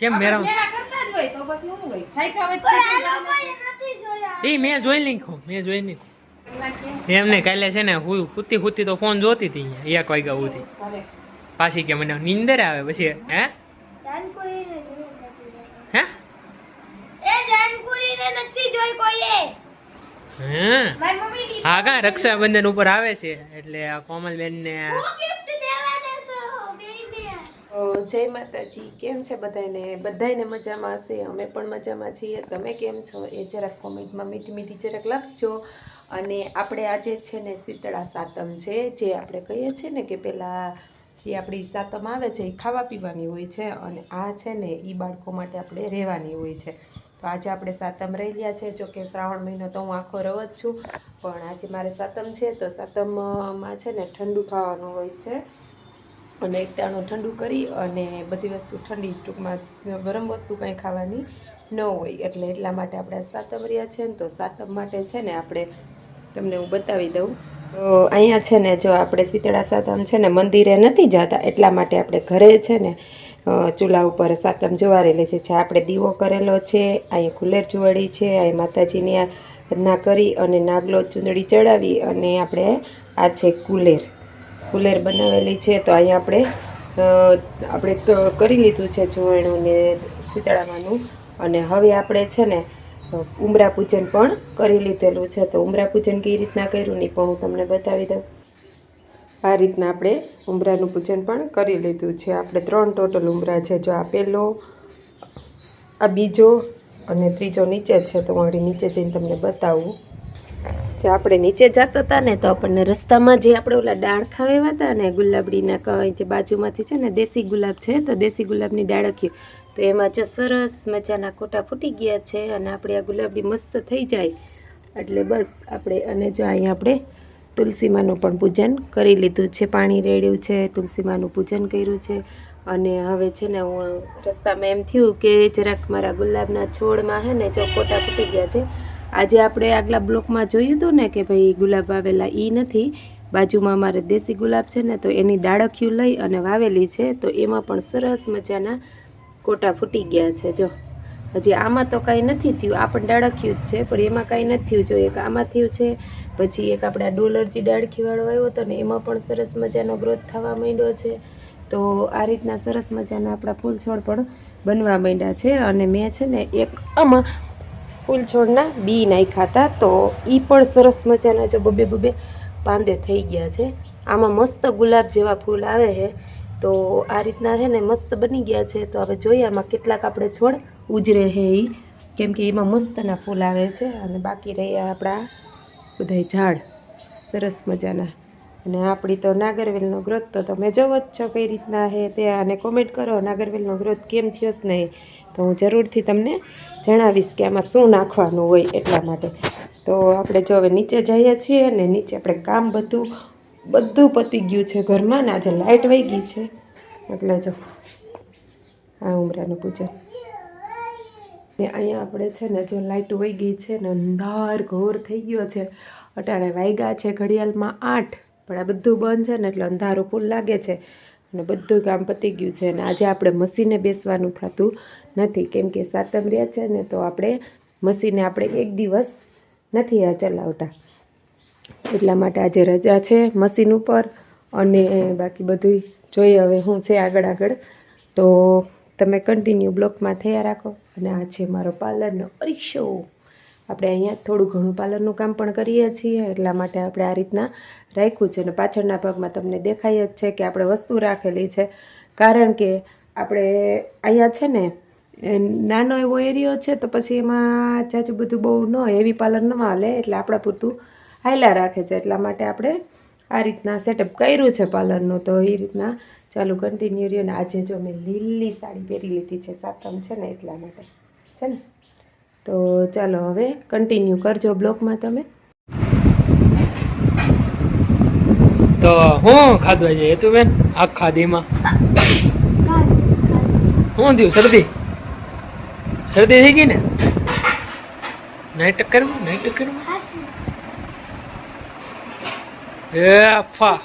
કેમ મેળા કરતા જ હોય તો પછી હું હોય થાય કે એ મેં જોઈ નાખ્યું એમને કાલે છે ને હુતી હુતી તો ફોન જોતી હતી અહીંયા 1 વાગ્યા સુધી પાછી કે મને નીંદર આવે પછી હે હે હા કા રક્ષાબંધન ઉપર આવે છે એટલે આ કોમલબેન ને જય માતાજી. કેમ છે બધાને મજામાં હશે. અમે પણ મજામાં છીએ. તમે કેમ છો એ જરાક કોમેન્ટમાં મીઠી મીઠી જરાક લખજો. અને આપણે આજે છે ને શીતળા સાતમ છે, જે આપણે કહીએ છીએ ને કે પહેલાં જે આપણી સાતમ આવે છે એ ખાવા પીવાની હોય છે, અને આ છે ને એ બાળકો માટે આપણે રહેવાની હોય છે. તો આજે આપણે સાતમ રહી રહ્યા છે. જો કે શ્રાવણ મહિનો તો હું આખો રહું જ છું, પણ આજે મારે સાતમ છે. તો સાતમમાં છે ને ઠંડુ ખાવાનું હોય છે, અને એક ટાણું ઠંડુ કરી અને બધી વસ્તુ ઠંડી, ટૂંકમાં ગરમ વસ્તુ કંઈ ખાવાની ન હોય. એટલા માટે આપણે સાતમ રહ્યા છે ને. તો સાતમ માટે છે ને આપણે તમને હું બતાવી દઉં. તો અહીંયા છે ને જો આપણે શીતળા સાતમ છે ને મંદિરે નથી જતા, એટલા માટે આપણે ઘરે છે ને ચૂલા ઉપર સાતમ જવારી લીધી છે. આપણે દીવો કરેલો છે, અહીંયા કુલેર જોવાળી છે, અહીં માતાજીની આજ્ઞા કરી અને નાગલો ચૂંદડી ચડાવી અને આ છે કુલેર બનાવેલી છે. તો અહીંયા આપણે કરી લીધું છે જોવાણું ને શીતળામાનું. અને હવે આપણે છે ને ઉમરા પૂજન પણ કરી લીધેલું છે. તો ઉમરા પૂજન કઈ રીતના કર્યું ને પણ હું તમને બતાવી દઉં. આ રીતના આપણે ઉમરાનું પૂજન પણ કરી લીધું છે. આપણે 3 ટોટલ ઉમરા છે. જો આ પહેલો, આ બીજો અને ત્રીજો નીચે છે. તો હું નીચે જઈને તમને બતાવું. જો આપણે નીચે જતા હતા ને તો આપણને રસ્તામાં જે આપણે ઓલા ડાળખા આવ્યા હતા ને ગુલાબડીના, અહીંથી બાજુમાંથી છે ને દેશી ગુલાબ છે, તો દેશી ગુલાબની ડાળખી, તો એમાં જો સરસ મજાના કોટા ફૂટી ગયા છે. અને આપણે આ ગુલાબડી મસ્ત થઈ જાય એટલે બસ આપણે, અને જો અહીંયા આપણે તુલસીમાનું પણ પૂજન કરી લીધું છે, પાણી રેડ્યું છે, તુલસીમાનું પૂજન કર્યું છે. અને હવે છે ને હું રસ્તામાં એમ થયું કે જરાક મારા ગુલાબના છોડમાં છે ને જો કોટા ફૂટી ગયા છે. આજે આપણે આગલા બ્લોકમાં જોયું હતું ને કે ભાઈ ગુલાબ વાવેલા, એ નથી, બાજુમાં અમારે દેશી ગુલાબ છે ને તો એની ડાળખિયું લઈ અને વાવેલી છે. તો એમાં પણ સરસ મજાના કોટા ફૂટી ગયા છે. જો હજી આમાં તો કાંઈ નથી થયું, આ પણ ડાળખિયું જ છે, પણ એમાં કાંઈ નથી થયું. જો એક આમાં થયું છે, પછી એક આપણે ડોલરજી ડાળખીવાળો આવ્યો હતો ને એમાં પણ સરસ મજાનો ગ્રોથ થવા માંડ્યો છે. તો આ રીતના સરસ મજાના આપણા ફૂલ છોડ પણ બનવા માંડ્યા છે. અને મેં છે ને એક આમાં ફૂલ છોડના બી નાખ્યા હતા, તો એ પણ સરસ મજાના જો બબે પાંદે થઈ ગયા છે. આમાં મસ્ત ગુલાબ જેવા ફૂલ આવે છે. તો આ રીતના છે ને મસ્ત બની ગયા છે. તો હવે જોઈએ આમાં કેટલાક આપણે છોડ ઉજરે છે એ, કેમ કે એમાં મસ્તના ફૂલ આવે છે. અને બાકી રહ્યા આપણા બધા ઝાડ સરસ મજાના. અને આપણી તો નાગરવેલનો ગ્રોથ તો તમે જોવો જ છો કઈ રીતના છે તે. અને કોમેન્ટ કરો નાગરવેલનો ગ્રોથ કેમ થયો જ નહીં, તો હું જરૂરથી તમને જણાવીશ કે આમાં શું નાખવાનું હોય. એટલા માટે તો આપણે જો હવે નીચે જઈએ છીએ ને નીચે આપણે કામ બધું પતી ગયું છે ઘરમાં ને. આજે લાઇટ વહી ગઈ છે એટલે જો આ ઉમરાનું પૂજન ને અહીંયા આપણે છે ને જો લાઇટ વહી ગઈ છે ને અંધાર ઘોર થઈ ગયો છે. અટાણે વાગ્યા છે ઘડિયાળમાં 8, પણ આ બધું બંધ છે ને એટલે અંધારું ફૂલ લાગે છે. અને બધું કામ પતી ગયું છે. અને આજે આપણે મશીને બેસવાનું થતું નથી, કેમ કે સાતમ રહ્યા છે ને તો આપણે મશીને એક દિવસ નથી આ ચલાવતા. એટલા માટે આજે રજા છે મશીન ઉપર. અને બાકી બધું જોઈએ હવે શું છે આગળ. તો તમે કન્ટિન્યુ બ્લોકમાં થયા રાખો. અને આ છે મારો પાર્લરનો અરીસો. આપણે અહીંયા થોડું ઘણું પાર્લરનું કામ પણ કરીએ છીએ, એટલા માટે આપણે આ રીતના રાખ્યું છે. અને પાછળના ભાગમાં તમને દેખાય જ છે કે આપણે વસ્તુ રાખેલી છે, કારણ કે આપણે અહીંયા છે ને નાનો એવો એરિયો છે, તો પછી એમાં જાજુ બધું બહુ ન હેવી પાર્લર ન હાલે, એટલે આપણા પૂરતું હાયલા રાખે છે. એટલા માટે આપણે આ રીતના સેટઅપ કર્યું છે પાર્લરનું. તો એ રીતના ચાલુ કન્ટિન્યુ રહ્યો. ને આજે જો મેં લીલી સાડી પહેરી લીધી છે, સાતમ છે ને એટલા માટે છે ને. તો ચાલો હવે કન્ટિન્યુ કરજો બ્લોગમાં તમે. તો હું ખાધું છે તું બેન આખા દીમાં શું થયું? શરદી થઈ ગઈ ને? નાઈટ કરવું એ અફા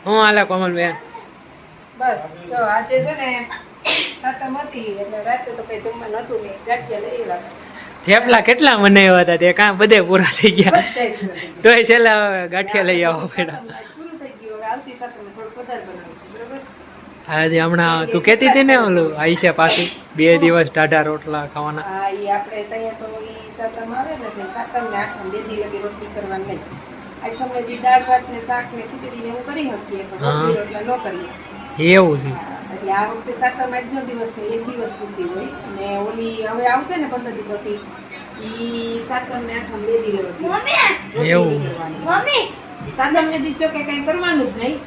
હું હાલે કોમલ બેન? બસ જો આજે છે ને હતી એટલે રાતે તો કઈ જમવા નતું નહીં, ગાંઠિયા લઈ આવ્યા. થેપલા કેટલા બનાવ્યા હતા તે કાં બધે પૂરા થઈ ગયા, બધાય પૂરું થઈ ગયું. તોય છેલ્લા ગાંઠિયા લઈ આવો પેલા. સાતમ આજ પૂરું થઈ ગયું. હવે આવતી સાતમે થોડું વધારે બનાવીશું, બરોબર? આજે હમણાં તું કહેતી હતી ને ઓલું આઈશા પાછી 2 દિવસ ટાઢા રોટલા ખાવાના. હા, ઈ આપણે ત્યાં તો ઈ સાતમ આવે ને તે સાતમ ને આઠમ 2 દી લગી રોટલી કરવાની નહીં. આઠમ ને દી દાળ ભાત ને શાક ને ખીચડી ને એવું કરી શકીએ, પણ રોટલી રોટલા ન કરીએ. એવું છે. હા, એટલે આ વખતે સાતમ આજનો દિવસ ને 1 દિવસ પૂરતી હોય, અને ઓલી હવે આવશે ને 15 દી પછી ઈ સાતમ ને આઠમ 2 દી રોટલી એવું. કરવાની. સાતમ ને દી ચોકે કઈ કરવાનું જ નહીં.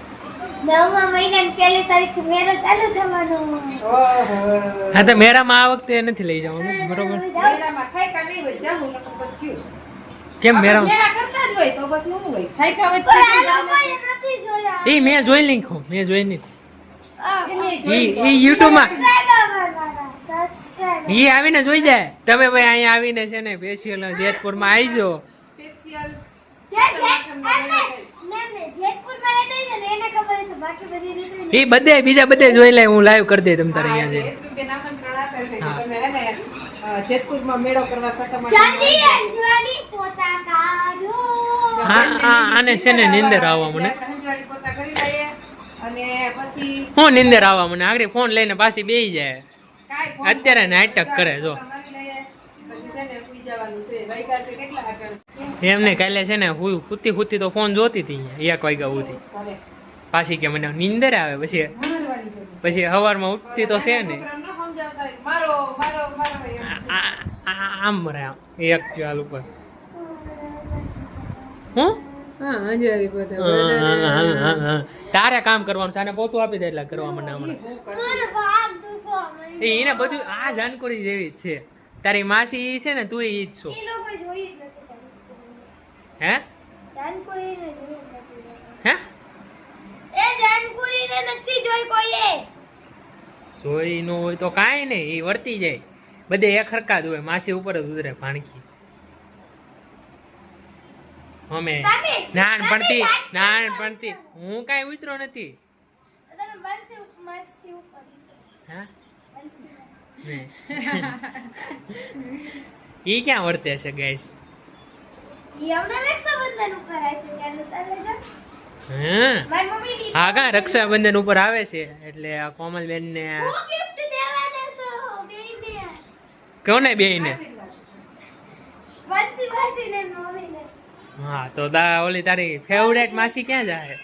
9મા મહિનાની પહેલી તારીખથી મેળો ચાલુ થવાનો. ઓહો, હા તો મેળામાં આ વખતે નથી લઈ જવાનું, બરોબર? મેળામાં ઠાયકા નહીં હોય, જાવું નકર પછી થયું. કેમ મેળામાં? મેળા કરતા જ હોય તો પછી શું હોય, ઠાયકા હોય તો પણ આ લોકોએ નથી જોયા. એ મેં જોઈ લીધું, મેં જોઈ લીધું. એને જોઈ લીધો. ઈ યુટ્યુબમાં સબસ્ક્રાઇબ ઈ આવીને જોઈ જાય. તમે ભાઈ અહીંયા આવીને છે ને સ્પેશિયલ જેતપુરમાં આવજો. સ્પેશિયલ જેતપુરમાં રહેતા હોય ને એને ખબર હશે, બાકી બધી રીત એ બીજા બધે જોઈ લે, હું લાઈવ કરી દે તમ તારે અહીંયા જઈને. બેન આમંત્રણ આપે છે કે તમે હે ને જેતપુરમાં મેળો કરવા સાતમ જલ્દી અંજવાની પોતા કાઢો. આને છે ને નીંદર આવવા મને. હંજવાળી પોતા કરી લઈએ અને પછી હું નીંદર આવવા મને આગળ ફોન લઈને પાછી બેસી જાય. કાંઈ ફોન અત્યારે નાટક કરે જો. પોતા મારી લઈએ, પછી છે ને સુઈ જવાનું છે. વાગ્યા છે કેટલા આગળ? એમને કાલે છે ને હુતી તો ફોન જોતી હતી અહીંયા 1 વાગ્યા સુધી. ઘરે પાછી કે મને નીંદર આવે, પછી મારવાની જરૂર. પછી સવારમાં ઉઠતી તો છે ને છોકરાઓને ન સમજાવતા હોય, મારો મારો મારો એમ. આમ મરે આમ એક ચાલ ઉપર હું તારે કામ કરવાનું છે, પોતું આપી દે એટલે કરવા મને હમણાં. હું કરું? મને ભાગ દુખો. એને બધું આ જાણકારી જેવી જ છે. તારી માસી ઈ છે ને તું ઈ જ છો. એ લોકો જોઈ જ નથી હે જાનકુરીને જોઈ જ નથી. હે એ જાનકુરીને નથી જોઈ કોઈએ. જોઈ નો હોય તો કાંઈ નહીં, એ વર્તી જાય. બધે એક હરકા જ હોય, માસી ઉપર જ ઉતરે ભાણકી. અમે નાનપણથી હું કાંઈ ઉતરો નથી. તમે બંસી માસી ઉપર. હા બંસી નહીં. ઈ ક્યાં વર્તે છે ગાઈસ? ઈ હમણાં રક્ષાબંધન ઉપર આવે છે ત્યારે તારે જો. હા મારી મમ્મી ની હા કા રક્ષાબંધન ઉપર આવે છે એટલે આ કોમલબેન ને હું ગિફ્ટ દેવા દેસો બેને. કોને બેયને? બંસી માસી ને મમ્મીને. હા તો ઓલી તારી ફેવરેટ માસી ક્યાં જાય?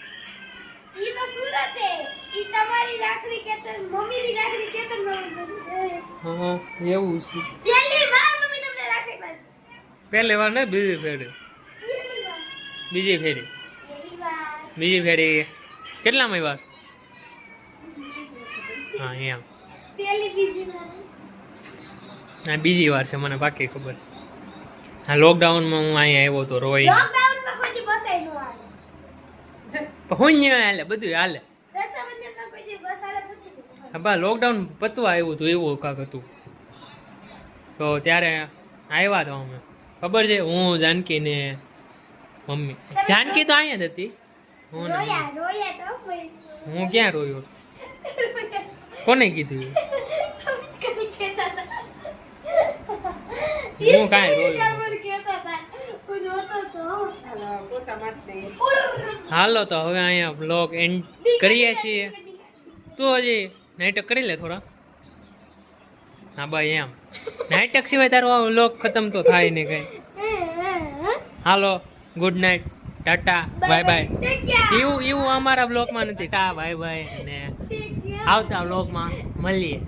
ઈ તો સુરત હે. ઈ તમારી રાખડી કેતન મમ્મીની રાખડી કેતન મમ્મી. હા એવું છે. પહેલી વાર મમ્મી તમને રાખડી બાંધશે. પહેલી વાર ને બીજી ફેરી? પહેલી વાર. બીજી ફેરી? પહેલી વાર. બીજી ફેરી કેટલામાં વાર? હા એમ. પહેલી બીજી વાર. હા બીજી વાર છે, મને પાકી ખબર છે. હા લોકડાઉનમાં હું અહીંયા આવ્યો તો રોઈ. લોકડાઉનમાં કોઈ દી બસાઈ નો આવે. હું હાલે બધું હાલે. રક્ષાબંધનમાં કોઈ દી બસાલે પૂછી દે. હા બા લોકડાઉન પતવા આવ્યું હતું એવું કાંક હતું તો ત્યારે આવ્યા તો અમે. ખબર છે હું જાનકી ને મમ્મી. જાનકી તો અહીંયા જ હતી. હું ને મમ્મી. રોયા તો કોઈ. હું ક્યાં રોયો? કોને કીધું? કઈ કહેતા હતા. હું કાંઈ રોયો પર કહેતા હતા. હું જોતો તો. પોતા મારતે. હાલો તો હવે અહીંયા બ્લોગ એન્ડ કરીએ છીએ. તો હજી નાટક કરી લે થોડા. હા ભાઈ એમ નાટક સિવાય તારો બ્લોગ ખતમ તો થાય નહીં કઈ. હાલો good night, tata, bye bye. એવું અમારા બ્લોગમાં નથી. ટા બાય બાય અને આવતા બ્લોગમાં મળીએ.